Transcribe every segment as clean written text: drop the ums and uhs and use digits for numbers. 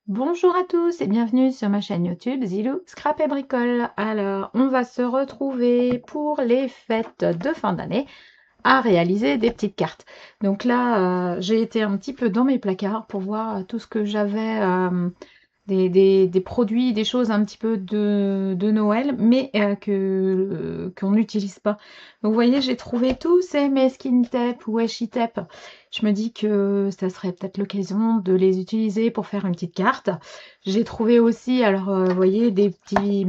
Bonjour à tous et bienvenue sur ma chaîne YouTube Zilou Scrap et Bricole. Alors, on va se retrouver pour les fêtes de fin d'année à réaliser des petites cartes. Donc là, j'ai été un petit peu dans mes placards pour voir tout ce que j'avais, des produits, des choses un petit peu de Noël, mais qu'on n'utilise pas. Donc vous voyez, j'ai trouvé tous ces Meskin Tape ou Washi Tape. Je me dis que ça serait peut-être l'occasion de les utiliser pour faire une petite carte. J'ai trouvé aussi, alors vous voyez, des petits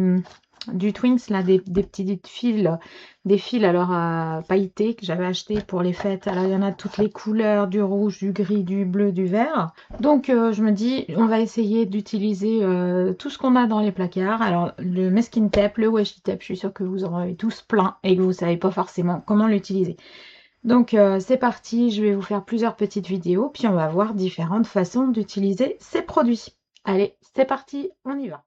du Twins, là, des petits fils, des fils alors pailletés que j'avais acheté pour les fêtes. Alors il y en a de toutes les couleurs, du rouge, du gris, du bleu, du vert. Donc je me dis, on va essayer d'utiliser tout ce qu'on a dans les placards. Alors le Meskin Tape, le Washi Tape, je suis sûre que vous en avez tous plein et que vous ne savez pas forcément comment l'utiliser. Donc c'est parti, je vais vous faire plusieurs petites vidéos, puis on va voir différentes façons d'utiliser ces produits. Allez, c'est parti, on y va.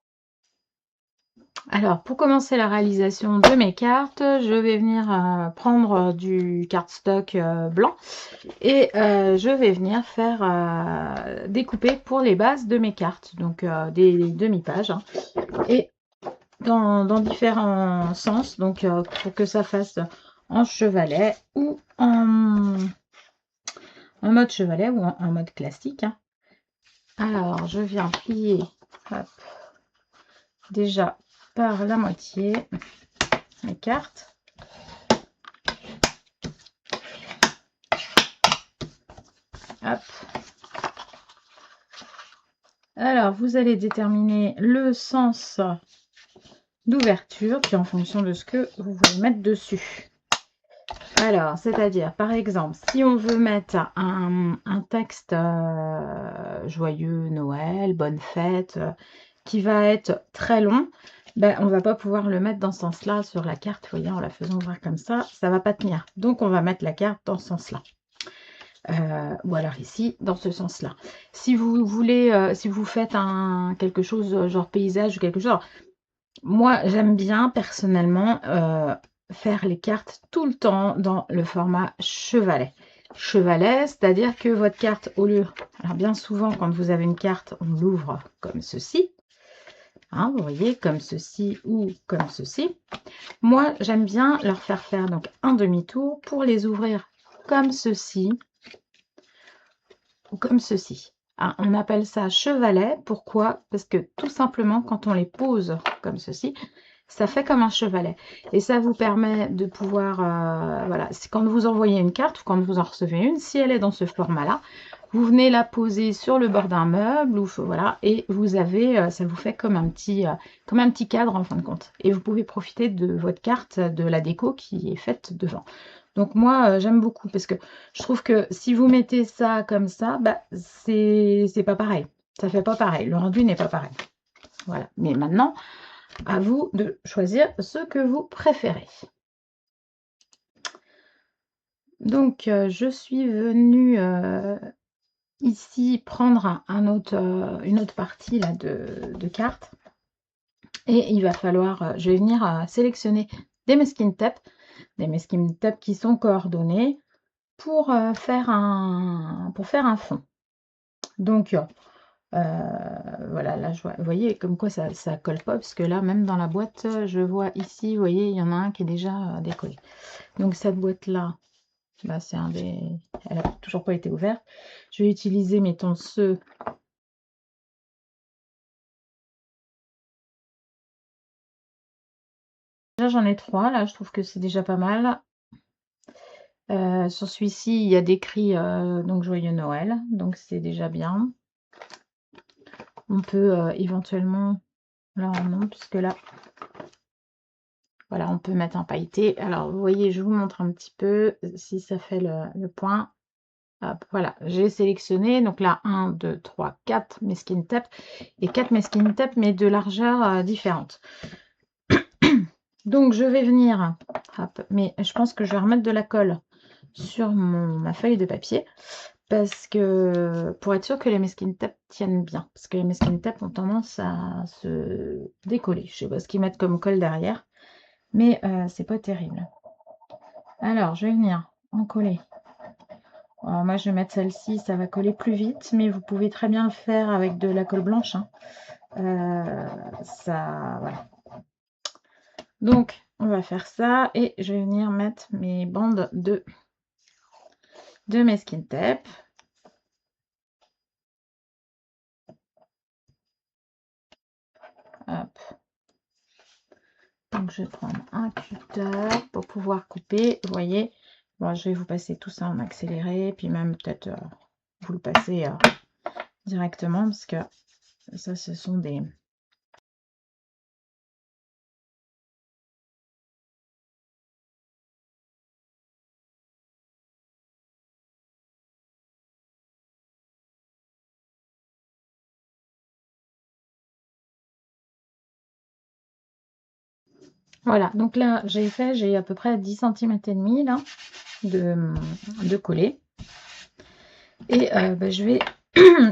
Alors, pour commencer la réalisation de mes cartes, je vais venir prendre du cardstock blanc et je vais venir faire découper pour les bases de mes cartes, donc des demi-pages, hein, et dans différents sens, donc pour que ça fasse en chevalet ou en mode chevalet ou en mode classique, hein. Alors, je viens plier hop, déjà par la moitié mes cartes. Hop. Alors, vous allez déterminer le sens d'ouverture, puis en fonction de ce que vous voulez mettre dessus. Alors, c'est-à-dire, par exemple, si on veut mettre un texte joyeux Noël, bonne fête, qui va être très long, ben, on ne va pas pouvoir le mettre dans ce sens-là sur la carte. Vous voyez, en la faisant ouvrir comme ça ne va pas tenir. Donc, on va mettre la carte dans ce sens-là. Ou alors ici, dans ce sens-là. Si vous voulez, si vous faites quelque chose genre paysage ou quelque chose, alors, moi j'aime bien personnellement faire les cartes tout le temps dans le format chevalet. Chevalet, c'est-à-dire que votre carte, au lieu, alors bien souvent quand vous avez une carte, on l'ouvre comme ceci, hein, vous voyez, comme ceci ou comme ceci. Moi j'aime bien leur faire donc un demi-tour pour les ouvrir comme ceci ou comme ceci. Ah, on appelle ça chevalet. Pourquoi? Parce que tout simplement, quand on les pose comme ceci, ça fait comme un chevalet. Et ça vous permet de pouvoir, voilà, quand vous envoyez une carte ou quand vous en recevez une, si elle est dans ce format-là, vous venez la poser sur le bord d'un meuble, ou voilà, et vous avez, ça vous fait comme un petit cadre en fin de compte. Et vous pouvez profiter de votre carte, de la déco qui est faite devant. Donc moi, j'aime beaucoup parce que je trouve que si vous mettez ça comme ça, bah, c'est pas pareil. Ça fait pas pareil. Le rendu n'est pas pareil. Voilà. Mais maintenant, à vous de choisir ce que vous préférez. Donc, je suis venue ici prendre une autre partie là, de cartes. Et il va falloir, je vais venir sélectionner des meskin tape qui sont coordonnés pour faire un fond. Donc, voilà, là, vous voyez comme quoi ça colle pas, parce que là, même dans la boîte, je vois ici, vous voyez, il y en a un qui est déjà décollé. Donc, cette boîte-là, bah, c'est elle n'a toujours pas été ouverte. Je vais utiliser, mettons, ceux. Déjà, j'en ai 3, là, je trouve que c'est déjà pas mal. Sur celui-ci, il y a décrit donc Joyeux Noël, donc c'est déjà bien. On peut éventuellement, là, non, puisque là, voilà, on peut mettre un pailleté. Alors, vous voyez, je vous montre un petit peu si ça fait le point. Hop, voilà, j'ai sélectionné. Donc là, 1, 2, 3, 4 meskin tape. Et 4 meskin tape, mais de largeur différentes. Donc, je vais venir... Hop, mais je pense que je vais remettre de la colle sur ma feuille de papier. Parce que... Pour être sûr que les meskin tape tiennent bien. Parce que les meskin tape ont tendance à se décoller. Je sais pas ce qu'ils mettent comme colle derrière. Mais c'est pas terrible. Alors, je vais venir en coller Alors, moi, je vais mettre celle-ci, ça va coller plus vite, mais vous pouvez très bien le faire avec de la colle blanche, hein. Voilà. Donc, on va faire ça et je vais venir mettre mes bandes de masking tape. Hop. Donc, je vais prendre un cutter pour pouvoir couper. Vous voyez, bon, je vais vous passer tout ça en accéléré, puis même peut-être vous le passer directement, parce que ça, ce sont des... Voilà, donc là, j'ai à peu près 10 cm et demi là, de coller. Et je vais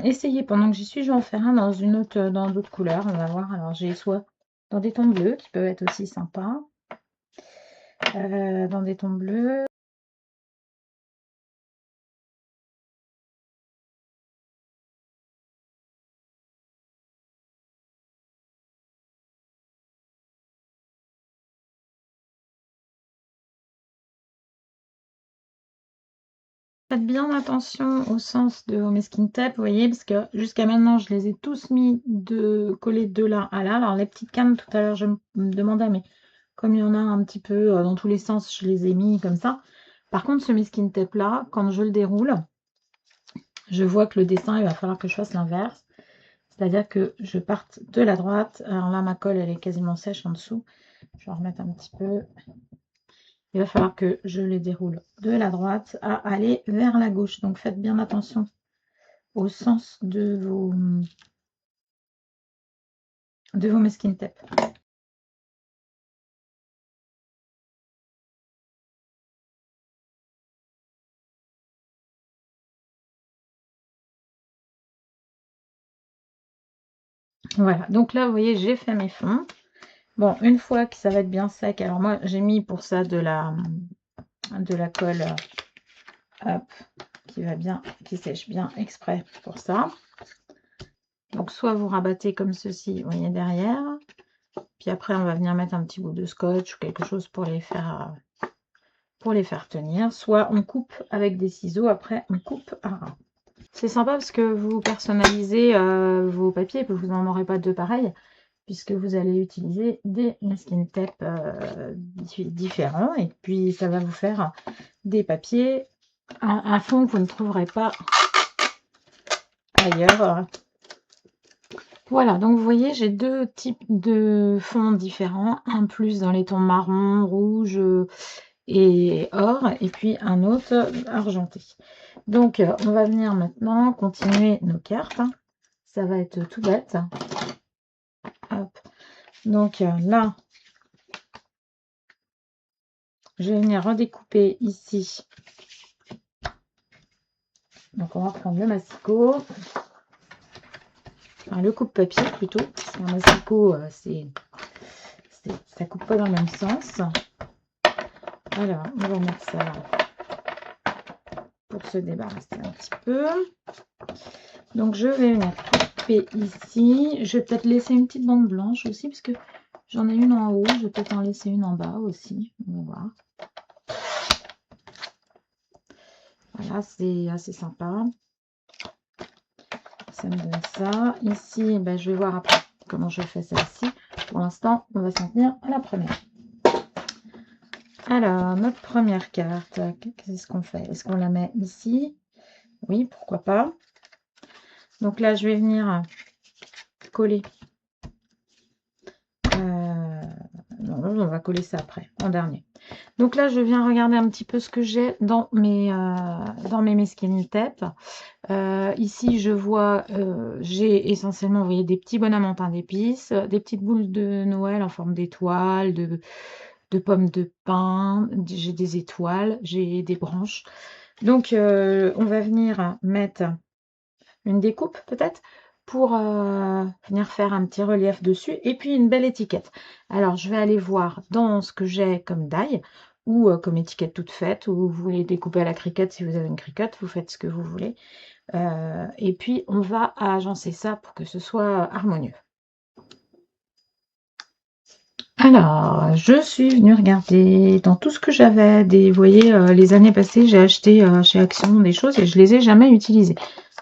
essayer, pendant que j'y suis, je vais en faire un dans d'autres couleurs. On va voir. Alors, j'ai soit dans des tons bleus, qui peuvent être aussi sympas. Dans des tons bleus. Faites bien attention au sens de vos masking tape, vous voyez, parce que jusqu'à maintenant, je les ai tous mis collés de là à là. Alors, les petites cannes, tout à l'heure, je me demandais, mais comme il y en a un petit peu dans tous les sens, je les ai mis comme ça. Par contre, ce masking tape là, quand je le déroule, je vois que le dessin, il va falloir que je fasse l'inverse. C'est-à-dire que je parte de la droite. Alors là, ma colle, elle est quasiment sèche en dessous. Je vais en remettre un petit peu. Il va falloir que je les déroule de la droite à aller vers la gauche. Donc faites bien attention au sens de vos masking tape. Voilà, donc là, vous voyez, j'ai fait mes fonds. Bon, une fois que ça va être bien sec, alors moi, j'ai mis pour ça de la colle hop, qui sèche bien exprès pour ça. Donc, soit vous rabattez comme ceci, vous voyez, derrière. Puis après, on va venir mettre un petit bout de scotch ou quelque chose pour les faire tenir. Soit on coupe avec des ciseaux, après on coupe à ras. C'est sympa parce que vous personnalisez vos papiers, puis vous n'en aurez pas deux pareils, puisque vous allez utiliser des masking tape différents. Et puis, ça va vous faire des papiers, un fond que vous ne trouverez pas ailleurs. Voilà, donc vous voyez, j'ai deux types de fonds différents. Un plus dans les tons marron, rouge et or, et puis un autre argenté. Donc, on va venir maintenant continuer nos cartes. Ça va être tout bête. Hop. Donc là, je vais venir redécouper ici. Donc, on va prendre le massicot. Enfin, le coupe-papier plutôt. Un massicot, ça coupe pas dans le même sens. Alors, on va mettre ça là pour se débarrasser un petit peu. Donc, je vais venir couper ici. Je vais peut-être laisser une petite bande blanche aussi, parce que j'en ai une en haut. Je vais peut-être en laisser une en bas aussi. On va voir. Voilà, c'est assez sympa. Ça me donne ça. Ici, ben, je vais voir après comment je fais celle-ci. Pour l'instant, on va s'en tenir à la première. Alors, notre première carte, qu'est-ce qu'on fait? Est-ce qu'on la met ici? Oui, pourquoi pas. Donc là, je vais venir coller. Non, on va coller ça après, en dernier. Donc là, je viens regarder un petit peu ce que j'ai dans mes masking tape. Ici, je vois, j'ai essentiellement, vous voyez, des petits bonhommes en pain d'épices, des petites boules de Noël en forme d'étoiles, de pommes de pin, j'ai des étoiles, j'ai des branches. Donc, on va venir mettre une découpe peut-être pour venir faire un petit relief dessus et puis une belle étiquette. Alors, je vais aller voir dans ce que j'ai comme die ou comme étiquette toute faite, ou vous voulez découper à la cricut si vous avez une cricut, vous faites ce que vous voulez. Et puis on va agencer ça pour que ce soit harmonieux. Alors, je suis venue regarder dans tout ce que j'avais, vous voyez, les années passées, j'ai acheté chez Action des choses et je les ai jamais utilisées.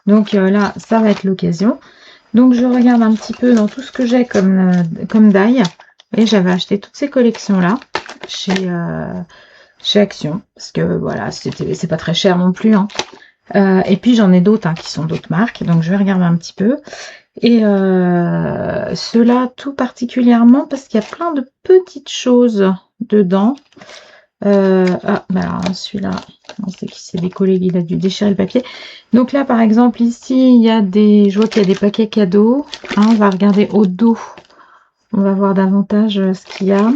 Donc là, ça va être l'occasion. Donc je regarde un petit peu dans tout ce que j'ai comme die. Et j'avais acheté toutes ces collections-là chez Action. Parce que voilà, c'est pas très cher non plus, hein. Et puis j'en ai d'autres qui sont d'autres marques. Donc je vais regarder un petit peu. Et ceux-là tout particulièrement parce qu'il y a plein de petites choses dedans. Alors celui-là, on sait qu'il s'est décollé, il a dû déchirer le papier. Donc là, par exemple, ici, il y a je vois qu'il y a des paquets cadeaux. On va regarder au dos. On va voir davantage ce qu'il y a.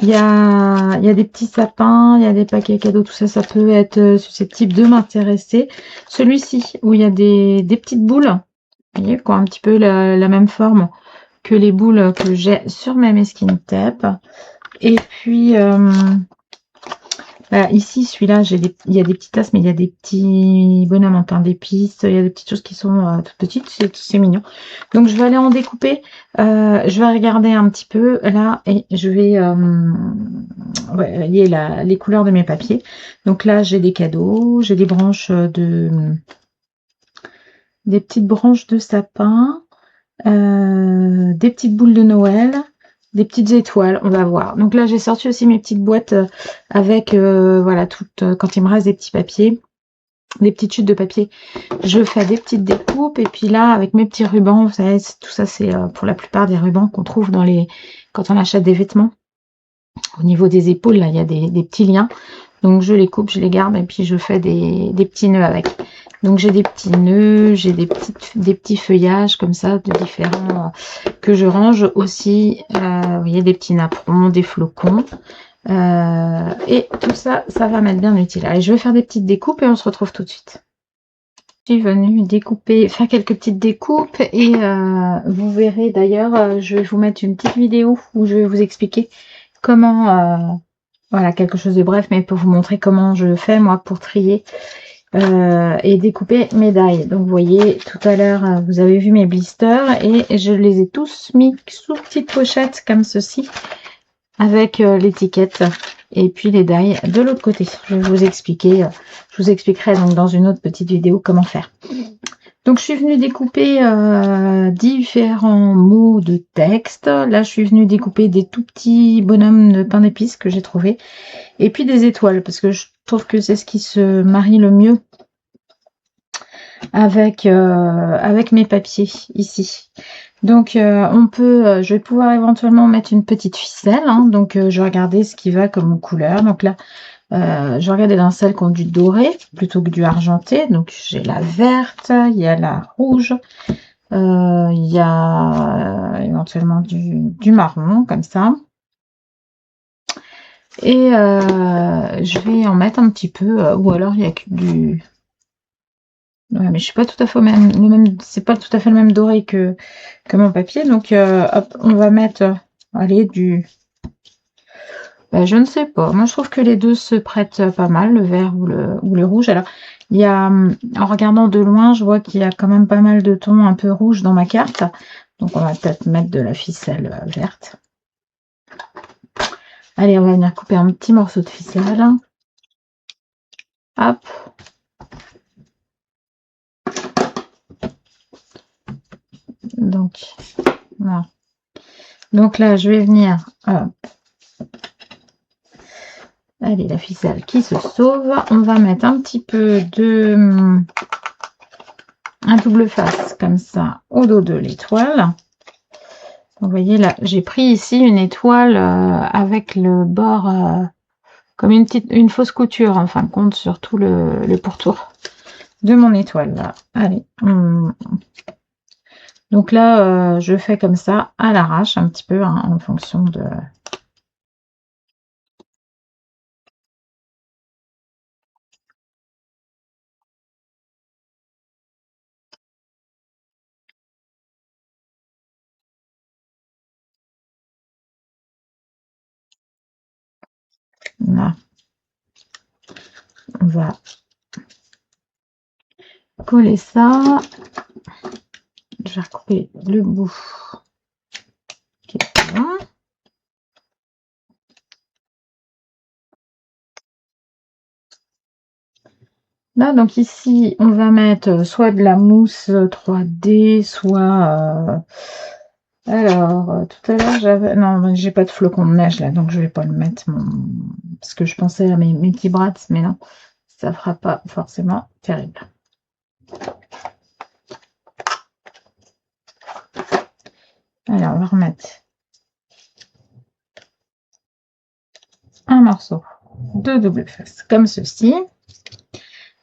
Il y a des petits sapins, il y a des paquets cadeaux, tout ça, ça peut être susceptible de m'intéresser. Celui-ci, où il y a des petites boules, vous voyez, qui ont un petit peu la même forme que les boules que j'ai sur ma mesquine tape. Et puis, ici, celui-là, il y a des petites tasses, mais il y a des petits bonhommes en pain d'épices, il y a des petites choses qui sont toutes petites, c'est mignon. Donc, je vais aller en découper. Je vais regarder un petit peu là et je vais lier les couleurs de mes papiers. Donc là, j'ai des cadeaux, j'ai des petites branches de sapin, des petites boules de Noël, des petites étoiles, on va voir. Donc là, j'ai sorti aussi mes petites boîtes avec, voilà, quand il me reste des petits papiers, des petites chutes de papier, je fais des petites découpes. Et puis là, avec mes petits rubans, vous savez, tout ça, c'est pour la plupart des rubans qu'on trouve quand on achète des vêtements. Au niveau des épaules, là, il y a des petits liens. Donc je les coupe, je les garde et puis je fais des petits nœuds avec. Donc j'ai des petits nœuds, j'ai des petits feuillages comme ça de différents que je range aussi. Vous voyez, des petits napperons, des flocons. Et tout ça, ça va m'être bien utile. Allez, je vais faire des petites découpes et on se retrouve tout de suite. Je suis venue faire quelques petites découpes et vous verrez d'ailleurs, je vais vous mettre une petite vidéo où je vais vous expliquer comment, voilà, quelque chose de bref, mais pour vous montrer comment je fais moi pour trier et découper mes die. Donc vous voyez, tout à l'heure, vous avez vu mes blisters et je les ai tous mis sous petite pochette comme ceci avec l'étiquette et puis les die de l'autre côté. Je vais vous expliquer, je vous expliquerai donc dans une autre petite vidéo comment faire. Donc je suis venue découper différents mots de texte. Là je suis venue découper des tout petits bonhommes de pain d'épices que j'ai trouvé. Et puis des étoiles, parce que je trouve que c'est ce qui se marie le mieux avec mes papiers ici. Donc je vais pouvoir éventuellement mettre une petite ficelle. Donc je vais regarder ce qui va comme couleur. Donc là, je vais regarder dans celles qui ont du doré plutôt que du argenté. Donc j'ai la verte, il y a la rouge, il y a éventuellement du marron comme ça. Et je vais en mettre un petit peu, ou alors il y a que du... Ouais, mais je suis pas tout à fait c'est pas tout à fait le même doré que mon papier. Donc hop, on va mettre, allez, je ne sais pas. Moi je trouve que les deux se prêtent pas mal, le vert ou le rouge. Alors il y a, en regardant de loin, je vois qu'il y a quand même pas mal de tons un peu rouges dans ma carte. Donc on va peut-être mettre de la ficelle verte. Allez, on va venir couper un petit morceau de ficelle. Hop. Donc, voilà. Donc là, je vais venir... Allez, la ficelle qui se sauve. On va mettre un petit peu un double face comme ça au dos de l'étoile. Vous voyez là, j'ai pris ici une étoile avec le bord comme une fausse couture en fin de compte sur tout le pourtour de mon étoile là. Allez. Donc là, je fais comme ça à l'arrache un petit peu en fonction de... Là, on va coller ça. Je vais recouper le bout qui est bon. Là, donc ici, on va mettre soit de la mousse 3D, soit... alors, tout à l'heure, j'avais... Non, j'ai pas de flocons de neige, là, donc je vais pas le mettre, parce que je pensais à mes petits brats, mais non, ça fera pas forcément terrible. Alors, on va remettre un morceau de double face, comme ceci.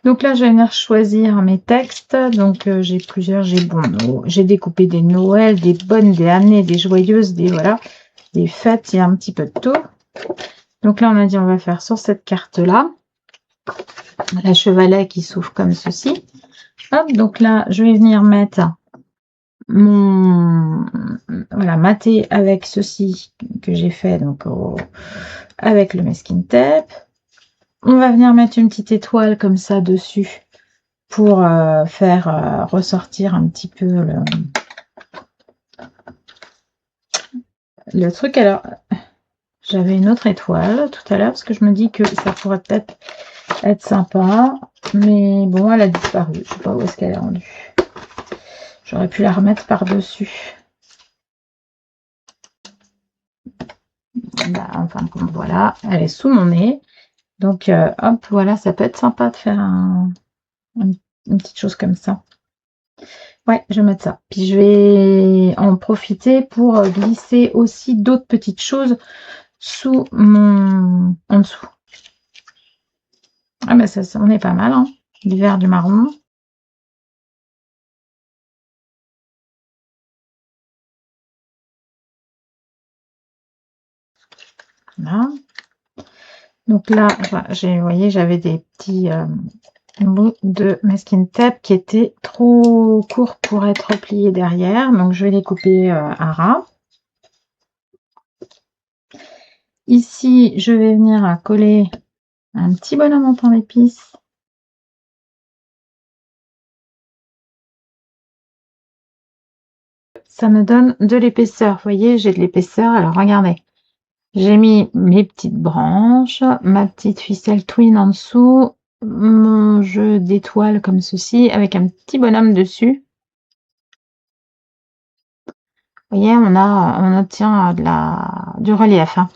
Donc là, je vais venir choisir mes textes. Donc, j'ai plusieurs. J'ai découpé des Noëls, des bonnes, des années, des joyeuses, des voilà, des fêtes. Il y a un petit peu de tout. Donc là, on a dit on va faire sur cette carte-là. La chevalet qui s'ouvre comme ceci. Hop, donc là, je vais venir mettre mon... Voilà, mater avec ceci que j'ai fait donc avec le masking tape. On va venir mettre une petite étoile comme ça dessus pour faire ressortir un petit peu le truc. Alors, j'avais une autre étoile tout à l'heure parce que je me dis que ça pourrait peut-être être sympa. Mais bon, elle a disparu. Je sais pas où est-ce qu'elle est rendue. J'aurais pu la remettre par-dessus. Bah, enfin, voilà, elle est sous mon nez. Donc, hop, voilà, ça peut être sympa de faire une petite chose comme ça. Ouais, je vais mettre ça. Puis, je vais en profiter pour glisser aussi d'autres petites choses sous en dessous. Ah, ben, ça, on est pas mal, hein. L'hiver du marron. Voilà. Donc là, vous voyez, j'avais des petits bouts de masking tape qui étaient trop courts pour être repliés derrière. Donc, je vais les couper à ras. Ici, je vais venir coller un petit bonhomme en pain d'épices. Ça me donne de l'épaisseur. Vous voyez, j'ai de l'épaisseur. Alors, regardez. J'ai mis mes petites branches, ma petite ficelle twin en dessous, mon jeu d'étoiles comme ceci, avec un petit bonhomme dessus. Vous voyez, on obtient du relief. Hein.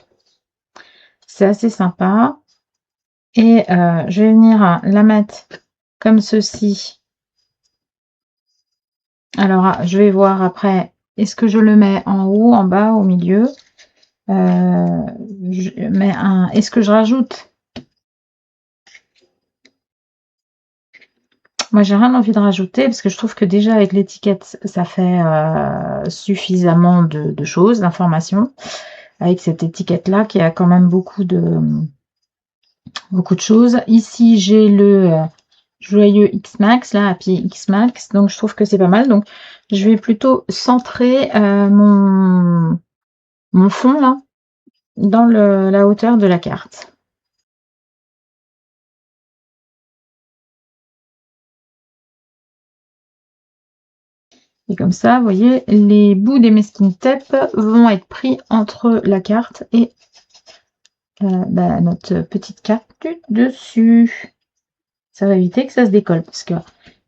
C'est assez sympa. Et je vais venir la mettre comme ceci. Alors, je vais voir après, est-ce que je le mets en haut, en bas, au milieu? Est-ce que je rajoute? Moi, j'ai rien envie de rajouter parce que je trouve que déjà avec l'étiquette, ça fait suffisamment de choses, d'informations. Avec cette étiquette-là qui a quand même beaucoup de choses. Ici, j'ai le joyeux X-Max, là, Happy X-Max. Donc, je trouve que c'est pas mal. Donc, je vais plutôt centrer mon fond, là, dans la hauteur de la carte. Et comme ça, vous voyez, les bouts des masking tape vont être pris entre la carte et notre petite carte du dessus. Ça va éviter que ça se décolle parce que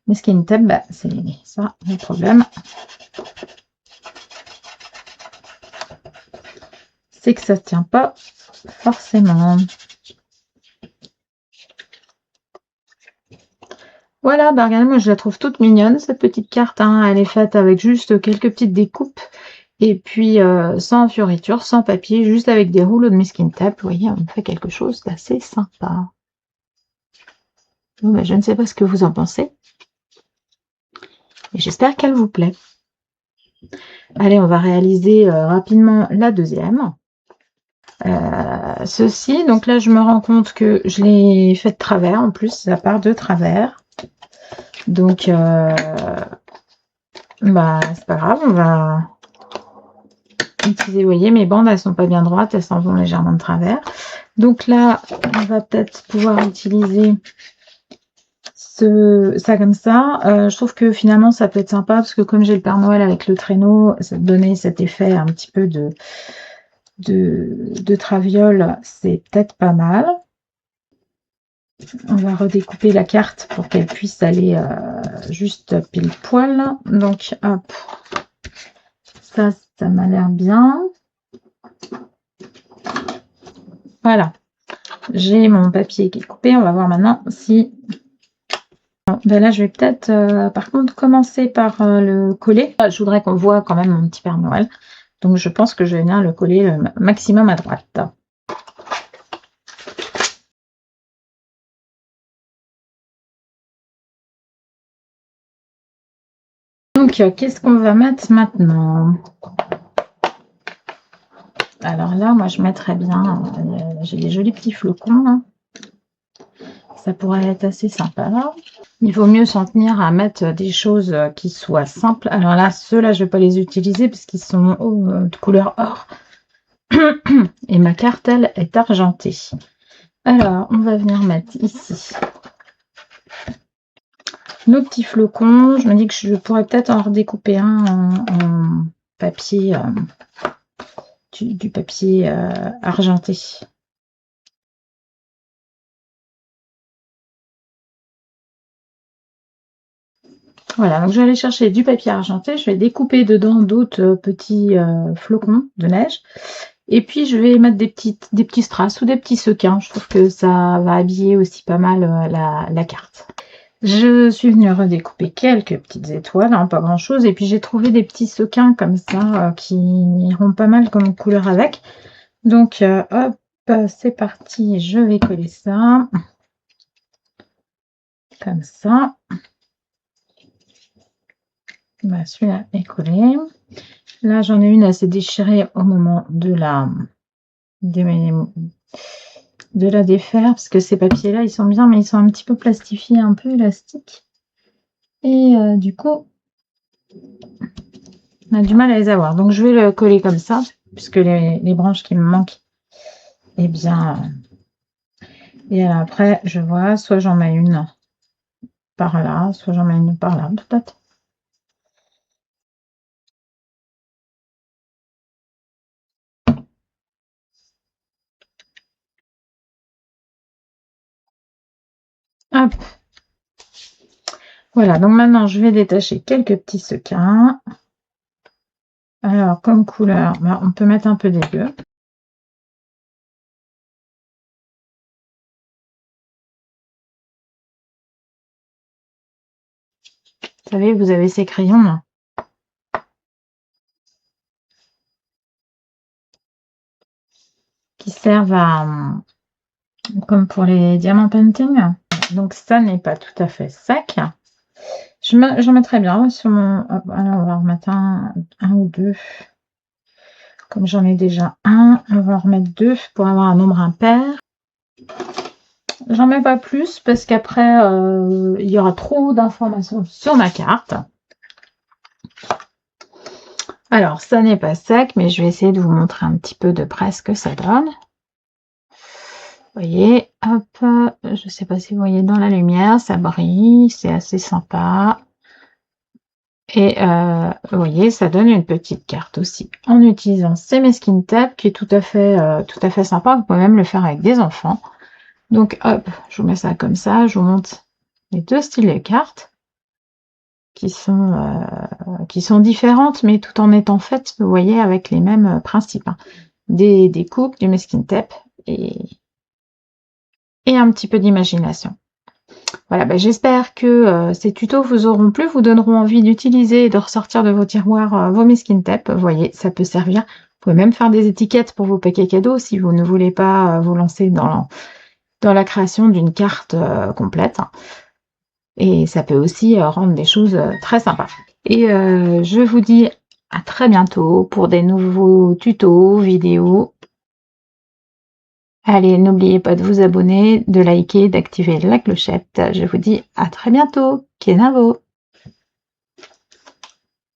masking tape, c'est ça le problème. C'est que ça ne tient pas forcément. Voilà, regardez, moi je la trouve toute mignonne cette petite carte. Hein. Elle est faite avec juste quelques petites découpes et puis sans fioritures, sans papier, juste avec des rouleaux de masking tape. Vous voyez, on fait quelque chose d'assez sympa. Bon, je ne sais pas ce que vous en pensez. Et j'espère qu'elle vous plaît. Allez, on va réaliser rapidement la deuxième. Ceci, donc là je me rends compte que je l'ai fait de travers, en plus ça part de travers. Donc, c'est pas grave, on va utiliser, vous voyez, mes bandes, elles sont pas bien droites, elles s'en vont légèrement de travers. Donc là, on va peut-être pouvoir utiliser ça comme ça. Je trouve que finalement, ça peut être sympa parce que comme j'ai le Père Noël avec le traîneau, ça donnait cet effet un petit peu de traviole. C'est peut-être pas mal. On va redécouper la carte pour qu'elle puisse aller juste pile poil. Donc, hop, ça m'a l'air bien. Voilà, j'ai mon papier qui est coupé. On va voir maintenant si... Bon, ben là, je vais peut-être, par contre, commencer par le coller. Je voudrais qu'on voit quand même mon petit Père Noël. Donc, je pense que je vais venir le coller le maximum à droite. Donc, qu'est-ce qu'on va mettre maintenant? Alors là, moi, je mettrais bien... j'ai des jolis petits flocons, hein. Ça pourrait être assez sympa. Il vaut mieux s'en tenir à mettre des choses qui soient simples. Alors là, ceux-là, je ne vais pas les utiliser parce qu'ils sont de couleur or. Et ma carte, elle, est argentée. Alors, on va venir mettre ici nos petits flocons. Je me dis que je pourrais peut-être en redécouper un en papier, du papier argenté. Voilà, donc je vais aller chercher du papier argenté. Je vais découper dedans d'autres petits flocons de neige. Et puis, je vais mettre des petits strass ou des petits sequins. Je trouve que ça va habiller aussi pas mal la carte. Je suis venue redécouper quelques petites étoiles, hein, pas grand chose. Et puis, j'ai trouvé des petits sequins comme ça qui iront pas mal comme couleur avec. Donc, hop, c'est parti. Je vais coller ça. Comme ça. Bah, celui-là est collé. Là, j'en ai une assez déchirée au moment de la défaire, parce que ces papiers-là, ils sont bien, mais ils sont un petit peu plastifiés, un peu élastiques. Et du coup, on a du mal à les avoir. Donc, je vais le coller comme ça, puisque les branches qui me manquent, eh bien... et après, je vois, soit j'en mets une par là, soit j'en mets une par là, peut-être. Hop. Voilà, donc maintenant, je vais détacher quelques petits sequins. Alors, comme couleur, bah, on peut mettre un peu des deux. Vous savez, vous avez ces crayons là, qui servent à, comme pour les diamant painting. Donc ça n'est pas tout à fait sec. J'en mettrai bien sur mon... Hop, alors on va en remettre un ou deux. Comme j'en ai déjà un, on va en remettre deux pour avoir un nombre impair. J'en mets pas plus parce qu'après, il y aura trop d'informations sur ma carte. Alors, ça n'est pas sec, mais je vais essayer de vous montrer un petit peu de près ce que ça donne. Vous voyez, hop, je ne sais pas si vous voyez dans la lumière, ça brille, c'est assez sympa. Et vous voyez, ça donne une petite carte aussi en utilisant ces masking tape qui est tout à fait sympa. Vous pouvez même le faire avec des enfants. Donc hop, je vous mets ça comme ça, je vous montre les deux styles de cartes qui sont différentes, mais tout en étant faites, vous voyez, avec les mêmes principes. Hein. Des coupes, du masking tape et un petit peu d'imagination. Voilà, ben j'espère que ces tutos vous auront plu, vous donneront envie d'utiliser et de ressortir de vos tiroirs vos masking tape. Vous voyez, ça peut servir. Vous pouvez même faire des étiquettes pour vos paquets cadeaux si vous ne voulez pas vous lancer dans la création d'une carte complète. Et ça peut aussi rendre des choses très sympas. Et je vous dis à très bientôt pour des nouveaux tutos, vidéos. Allez, n'oubliez pas de vous abonner, de liker, d'activer la clochette. Je vous dis à très bientôt. Kenavo!